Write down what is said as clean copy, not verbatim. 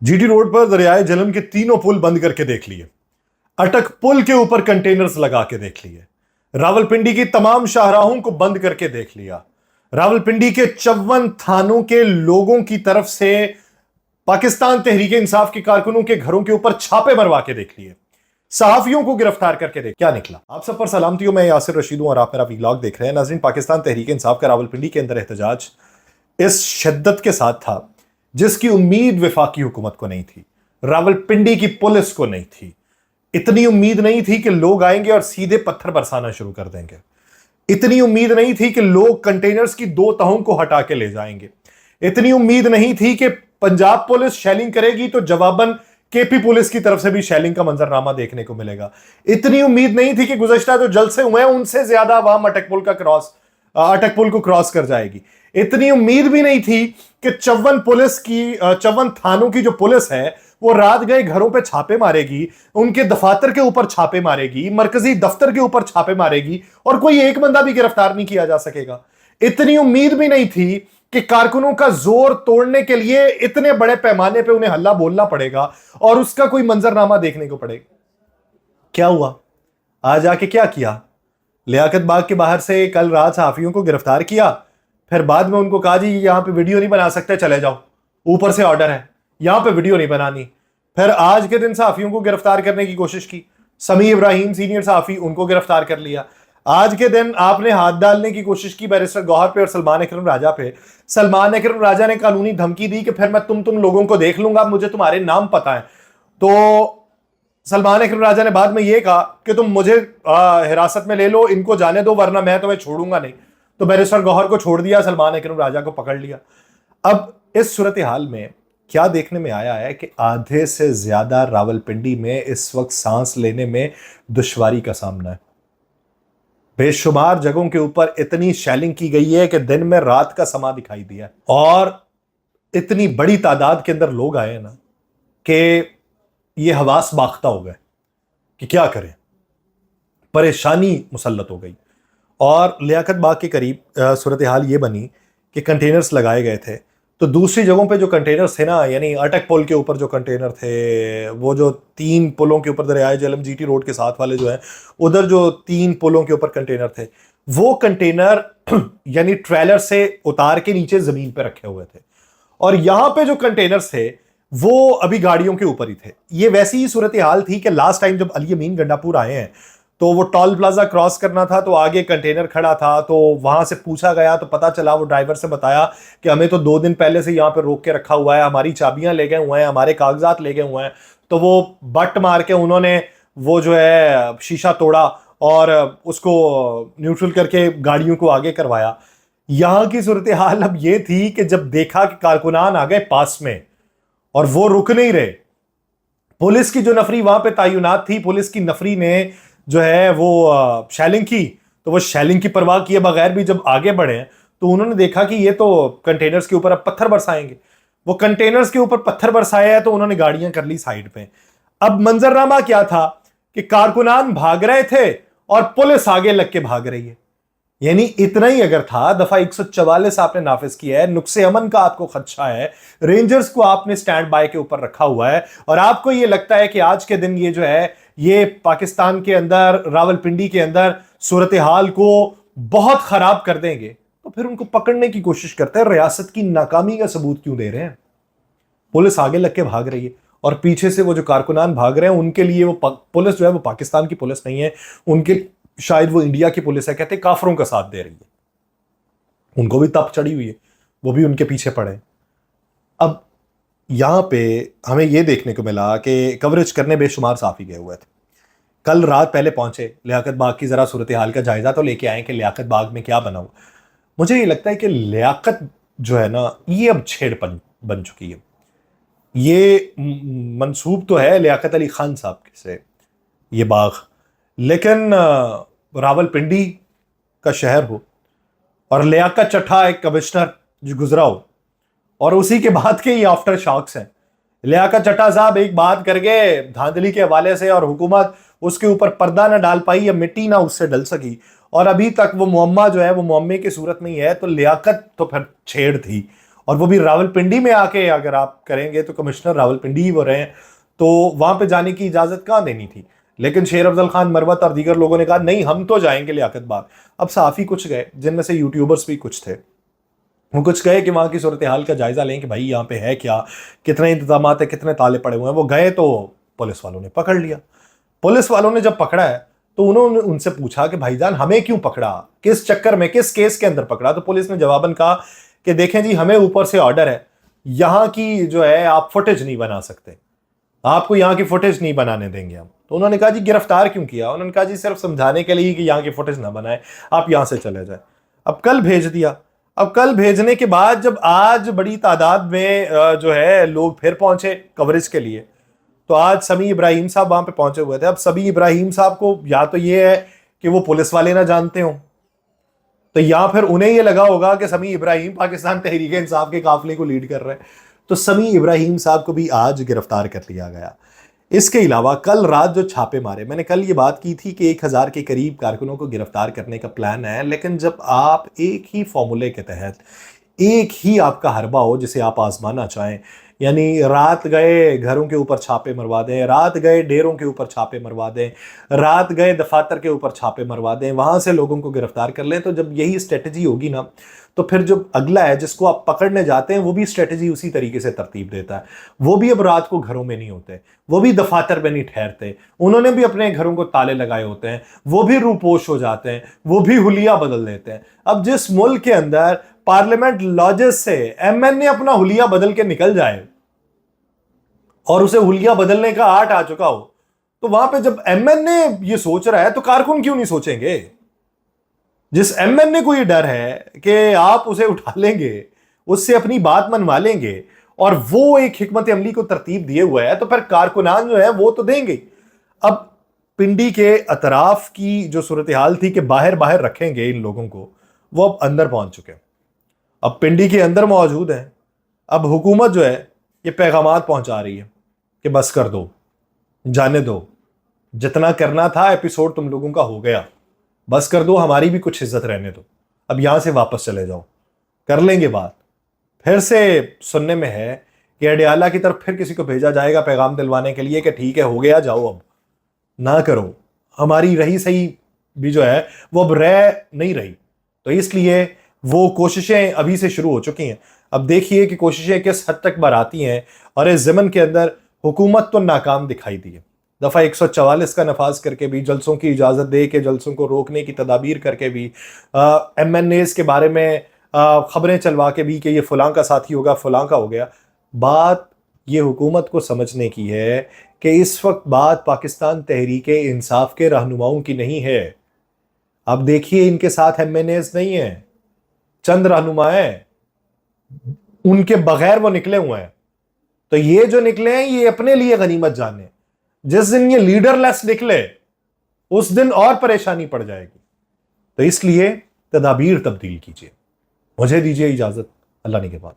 GT road पर दरियाए झेलम के तीनों पुल बंद करके देख लिए। अटक पुल के ऊपर कंटेनर्स लगा के देख लिए। रावलपिंडी की तमाम शाहराहों को बंद करके देख लिया। रावलपिंडी के 54 थानों के लोगों की तरफ से पाकिस्तान तहरीक इंसाफ के कारकुनों के घरों के ऊपर छापे मरवा के देख लिए। सहाफियों को गिरफ्तार करके देख क्या निकला। आप सब पर सलामती हो, मैं यासिर रशीद हूं और आप मेरा वीलॉग देख रहे हैं। नाज़रीन, पाकिस्तान तहरीक इंसाफ का रावलपिंडी के अंदर एहतजाज इस शिद्दत के साथ था जिसकी उम्मीद वफाकी हुकूमत को नहीं थी, रावलपिंडी की पुलिस को नहीं थी। इतनी उम्मीद नहीं थी कि लोग आएंगे और सीधे पत्थर बरसाना शुरू कर देंगे। इतनी उम्मीद नहीं थी कि लोग कंटेनर्स की 2 तहों को हटा के ले जाएंगे। इतनी उम्मीद नहीं थी कि पंजाब पुलिस शेलिंग करेगी तो जवाबन केपी पुलिस की तरफ से भी शेलिंग का मंजरनामा देखने को मिलेगा। इतनी उम्मीद नहीं थी कि गुज़श्ता जो जलसे हुए हैं उनसे ज्यादा आवाम अटक पुल को क्रॉस कर जाएगी। इतनी उम्मीद भी नहीं थी कि 54 थानों की जो पुलिस है वो रात गए घरों पे छापे मारेगी, उनके दफातर के ऊपर छापे मारेगी, मरकजी दफ्तर के ऊपर छापे मारेगी और कोई एक बंदा भी गिरफ्तार नहीं किया जा सकेगा। इतनी उम्मीद भी नहीं थी कि कारकुनों का जोर तोड़ने के लिए इतने बड़े पैमाने पे उन्हें हल्ला बोलना पड़ेगा और उसका कोई मंजरनामा देखने को पड़ेगा। क्या हुआ? आज आके क्या किया? लियाकत बाग के बाहर से कल रात सहाफियों को गिरफ्तार किया, फिर बाद में उनको कहा जी यहां पे वीडियो नहीं बना सकते, चले जाओ, ऊपर से ऑर्डर है, यहां पे वीडियो नहीं बनानी। फिर आज के दिन सहाफियों को गिरफ्तार करने की कोशिश की, समी इब्राहिम सीनियर सहाफी, उनको गिरफ्तार कर लिया। आज के दिन आपने हाथ डालने की कोशिश की बैरिस्टर गौहर पे और सलमान अकरम राजा पे। सलमान अकरम राजा ने कानूनी धमकी दी कि फिर मैं तुम लोगों को देख लूंगा, मुझे तुम्हारे नाम पता है। तो सलमान अकरम राजा ने बाद में यह कहा कि तुम मुझे हिरासत में ले लो, इनको जाने दो वरना मैं तुम्हें छोड़ूंगा नहीं। तो बैरिस्टर गौहर को छोड़ दिया, सलमान अकरम राजा को पकड़ लिया। अब इस सूरत हाल में क्या देखने में आया है कि आधे से ज्यादा रावलपिंडी में इस वक्त सांस लेने में दुश्वारी का सामना है। बेशुमार जगहों के ऊपर इतनी शेलिंग की गई है कि दिन में रात का समा दिखाई दिया और इतनी बड़ी तादाद के अंदर लोग आए ना कि ये हवास बाख्ता हो गए कि क्या करें। परेशानी मुसल्लत हो गई और लियाकत बाग के करीब सूरत हाल ये बनी कि कंटेनर्स लगाए गए थे। तो दूसरी जगहों पे जो कंटेनर्स थे ना, यानी अटक पुल के ऊपर जो कंटेनर थे, वो जो 3 पुलों के ऊपर दरियाए झेलम जीटी रोड के साथ वाले जो है, उधर जो 3 पुलों के ऊपर कंटेनर थे, वो कंटेनर यानी ट्रेलर से उतार के नीचे जमीन पे रखे हुए थे और यहां पे जो कंटेनर्स थे वो अभी गाड़ियों के ऊपर ही थे। ये वैसी ही सूरत हाल थी कि लास्ट टाइम जब अली अमीन गंडापुर आए हैं तो वो टोल प्लाजा क्रॉस करना था, तो आगे कंटेनर खड़ा था, तो वहां से पूछा गया तो पता चला, वो ड्राइवर से बताया कि हमें तो 2 दिन पहले से यहाँ पे रोक के रखा हुआ है, हमारी चाबियां ले गए हुए हैं, हमारे कागजात ले गए हुए हैं। तो वो बट मार के उन्होंने वो जो है शीशा तोड़ा और उसको न्यूट्रल करके गाड़ियों को आगे करवाया। यहां की सूरत हाल अब ये थी कि जब देखा कि कारकुनान आ गए पास में और वो रुक नहीं रहे, पुलिस की जो नफरी वहां पे तैनात थी, पुलिस की नफरी ने जो है वो शेलिंग की, तो वो शेलिंग की परवाह किए बगैर भी जब आगे बढ़े तो उन्होंने देखा कि ये तो कंटेनर्स के ऊपर अब पत्थर बरसाएंगे। वो कंटेनर्स के ऊपर पत्थर बरसाए हैं तो उन्होंने गाड़ियां कर ली साइड पे। अब मंजरनामा क्या था कि कारकुनान भाग रहे थे और पुलिस आगे लग के भाग रही है। यानी इतना ही अगर था, दफा 144 आपने नाफिज किया है, नुक्से अमन का आपको खदशा है, रेंजर्स को आपने स्टैंड बाय के ऊपर रखा हुआ है और आपको यह लगता है कि आज के दिन ये जो है ये पाकिस्तान के अंदर, रावलपिंडी के अंदर सूरत हाल को बहुत खराब कर देंगे, तो फिर उनको पकड़ने की कोशिश करते हैं। रियासत की नाकामी का सबूत क्यों दे रहे हैं? पुलिस आगे लग के भाग रही है और पीछे से वो जो कारकुनान भाग रहे हैं उनके लिए वो पुलिस जो है वो पाकिस्तान की पुलिस नहीं है, उनके शायद वो इंडिया की पुलिस है। कहते काफरों का साथ दे रही है, उनको भी तप चढ़ी हुई है, वो भी उनके पीछे पड़े। अब यहां पे हमें यह देखने को मिला कि कवरेज करने बेशुमार साफी गए हुए थे। कल रात पहले पहुंचे, लियाकत बाग की जरा सूरत हाल का जायजा तो लेके आए कि लियाकत बाग में क्या बना हुआ। मुझे ये लगता है कि लियाकत जो है ना, ये अब छेड़पन बन चुकी है। ये मंसूब तो है लियाकत अली खान साहब से ये बाग, लेकिन रावलपिंडी का शहर हो और लियाकत चट्ठा एक कमिश्नर जो गुजरा हो और उसी के बाद के ये आफ्टर शॉक्स हैं। लियाकत चट्टा साहब एक बात करके धांधली के हवाले से और हुकूमत उसके ऊपर पर्दा ना डाल पाई या मिट्टी ना उससे डल सकी और अभी तक वो मुअम्मा जो है वो मुअम्मे की सूरत नहीं है, तो लियाकत तो फिर छेड़ थी और वो भी रावलपिंडी में आके अगर आप करेंगे तो कमिश्नर रावलपिंडी ही वो रहे हैं, तो वहां पे जाने की इजाजत कहाँ देनी थी। लेकिन शेर अफजल खान मरवत और दीगर लोगों ने कहा नहीं हम तो जाएंगे लियाकत बाग। अब सहाफी कुछ गए, जिनमें से यूट्यूबर्स भी कुछ थे, वो कुछ गए कि वहां की सूरत हाल का जायजा लें कि भाई यहाँ पे है क्या, कितने इंतजाम है, कितने ताले पड़े हुए हैं। वो गए तो पुलिस वालों ने पकड़ लिया। पुलिस वालों ने जब पकड़ा है तो उन्होंने उनसे पूछा कि भाईजान हमें क्यों पकड़ा, किस चक्कर में, किस केस के अंदर पकड़ा। तो पुलिस ने जवाबन कहा कि देखें जी हमें ऊपर से ऑर्डर है, यहां की जो है आप फुटेज नहीं बना सकते, आपको यहाँ की फुटेज नहीं बनाने देंगे हम। तो उन्होंने कहा जी गिरफ्तार क्यों किया। उन्होंने कहा जी सिर्फ समझाने के लिए कि यहाँ की फुटेज ना बनाए, आप यहाँ से चले जाए। अब कल भेज दिया। अब कल भेजने के बाद जब आज बड़ी तादाद में जो है लोग फिर पहुंचे कवरेज के लिए, तो आज समी इब्राहिम साहब वहां पे पहुंचे हुए थे। अब समी इब्राहिम साहब को या तो ये है कि वो पुलिस वाले ना जानते हो, तो या फिर उन्हें ये लगा होगा कि समी इब्राहिम पाकिस्तान तहरीक इंसाफ के काफिले को लीड कर रहे हैं, तो समी इब्राहिम साहब को भी आज गिरफ्तार कर लिया गया। इसके अलावा कल रात जो छापे मारे, मैंने कल ये बात की थी कि 1000 के करीब कारकुनों को गिरफ्तार करने का प्लान है, लेकिन जब आप एक ही फॉर्मूले के तहत एक ही आपका हरबा हो जिसे आप आजमाना चाहें, यानी रात गए घरों के ऊपर छापे मरवा दें, रात गए डेरों के ऊपर छापे मरवा दें, रात गए दफातर के ऊपर छापे मरवा दें, वहां से लोगों को गिरफ्तार कर लें, तो जब यही स्ट्रेटजी होगी ना, तो फिर जो अगला है जिसको आप पकड़ने जाते हैं वो भी स्ट्रेटजी उसी तरीके से तरतीब देता है। वो भी अब रात को घरों में नहीं होते, वो भी दफातर में नहीं ठहरते, उन्होंने भी अपने घरों को ताले लगाए होते हैं, वो भी रूपोश हो जाते हैं, वो भी हुलिया बदल देते हैं। अब जिस मुल्क के अंदर पार्लियामेंट लॉजेस से एमएनए अपना हुलिया बदल के निकल जाए और उसे हुलिया बदलने का आर्ट आ चुका हो, तो वहां पे जब एमएनए ये सोच रहा है तो कारकुन क्यों नहीं सोचेंगे। जिस एमएनए को ये डर है कि आप उसे उठा लेंगे, उससे अपनी बात मनवा लेंगे और वो एक हिकमत अमली को तरतीब दिए हुआ है, तो फिर कारकुनान जो है वो तो देंगे। अब पिंडी के अतराफ की जो सूरत हाल थी कि बाहर बाहर रखेंगे इन लोगों को, वो अब अंदर पहुंच चुके हैं, अब पिंडी के अंदर मौजूद हैं। अब हुकूमत जो है ये पैगामात पहुंचा रही है कि बस कर दो, जाने दो, जितना करना था एपिसोड तुम लोगों का हो गया, बस कर दो, हमारी भी कुछ इज्जत रहने दो, अब यहां से वापस चले जाओ, कर लेंगे बात। फिर से सुनने में है कि अडियाला की तरफ फिर किसी को भेजा जाएगा पैगाम दिलवाने के लिए कि ठीक है हो गया, जाओ, अब ना करो, हमारी रही सही भी जो है वो अब रह नहीं रही। तो इसलिए वो कोशिशें अभी से शुरू हो चुकी हैं। अब देखिए कि कोशिशें किस हद तक बराती हैं, और इस ज़मन के अंदर हुकूमत तो नाकाम दिखाई दी है। दफ़ा 144 का नफाज करके भी, जलसों की इजाज़त दे के जलसों को रोकने की तदाबीर करके भी, MNAs के बारे में ख़बरें चलवा के भी कि ये फ़लाँ का साथी होगा, फ़लाँ का हो गया। बात ये हुकूमत को समझने की है कि इस वक्त बात पाकिस्तान तहरीक इंसाफ के रहनुमाओं की नहीं है। अब देखिए इनके साथ MNAs नहीं है, चंद रहनुमा हैं, उनके बगैर वो निकले हुए हैं। तो ये जो निकले हैं ये अपने लिए गनीमत जाने, जिस दिन ये लीडरलेस निकले उस दिन और परेशानी पड़ जाएगी। तो इसलिए तदाबीर तब्दील कीजिए। मुझे दीजिए इजाजत, अल्लाह ने के बाद।